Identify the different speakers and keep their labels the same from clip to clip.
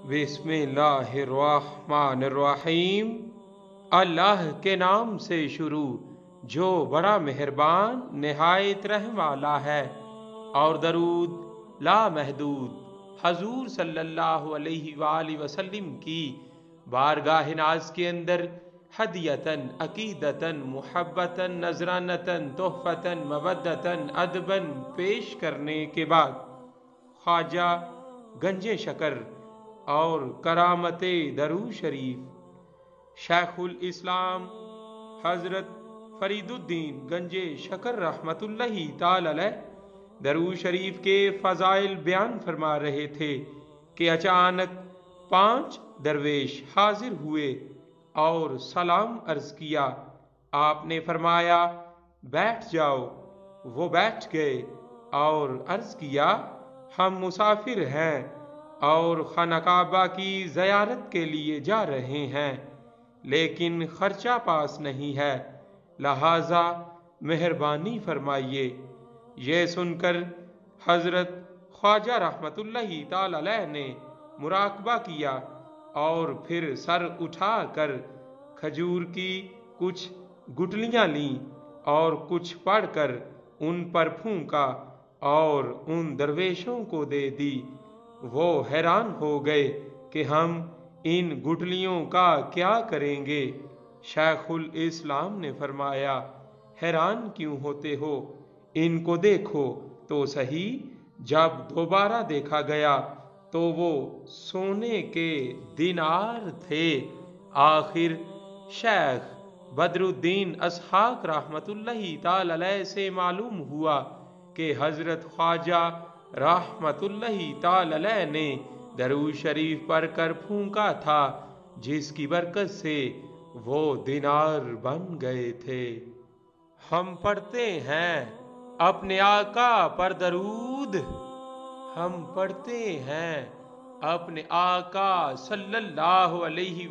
Speaker 1: बिस्मिल्लाहिर्रहमानिर्रहीम। अल्लाह के नाम से शुरू जो बड़ा मेहरबान निहायत रहम वाला है। और दरूद लामहदूद हजूर सल्लल्लाहु अलैहि वसल्लम की बारगाह नाज के अंदर हदियतन अकीदतन मुहब्बतन नजरानतन तोहफतन मवद्दतन अदबन पेश करने के बाद ख्वाजा गंजे शकर और करामते दरूद शरीफ शेखुल इस्लाम हजरत फरीदुद्दीन गंजे शकर रहमतुल्लाहि ताला अलैह दरूद शरीफ के फजाइल बयान फरमा रहे थे कि अचानक 5 दरवेश हाजिर हुए और सलाम अर्ज किया। आपने फरमाया बैठ जाओ। वो बैठ गए और अर्ज किया हम मुसाफिर हैं और खाना काबा की ज़ियारत के लिए जा रहे हैं, लेकिन खर्चा पास नहीं है, लिहाजा मेहरबानी फरमाइए। ये सुनकर हजरत ख्वाजा रहमतुल्लाहि ताला अलैह ने मुराकबा किया और फिर सर उठाकर खजूर की कुछ गुठलियां लीं और कुछ पढ़कर उन पर फूंका और उन दरवेशों को दे दी। वो हैरान हो गए कि हम इन गुठलियों का क्या करेंगे। शेखुल इस्लाम ने फरमाया हैरान क्यों होते हो, इनको देखो तो सही। जब दोबारा देखा गया तो वो सोने के दिनार थे। आखिर शेख बदरुद्दीन असहाक रहमतुल्लाहि ताला अलैह से मालूम हुआ कि हजरत ख्वाजा रहमतुल्लाहि ताला अलैह ने दरूद शरीफ पर कर फूंका था, जिसकी बरकत से वो दिनार बन गए थे। हम पढ़ते हैं अपने आका पर दरूद, हम पढ़ते हैं अपने आका सल्लल्लाहु अलैहि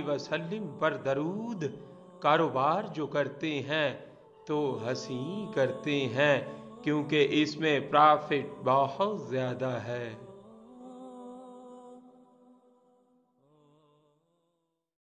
Speaker 1: वसल्लम पर दरूद। कारोबार जो करते हैं तो हंसी करते हैं, क्योंकि इसमें प्रॉफिट बहुत ज़्यादा है।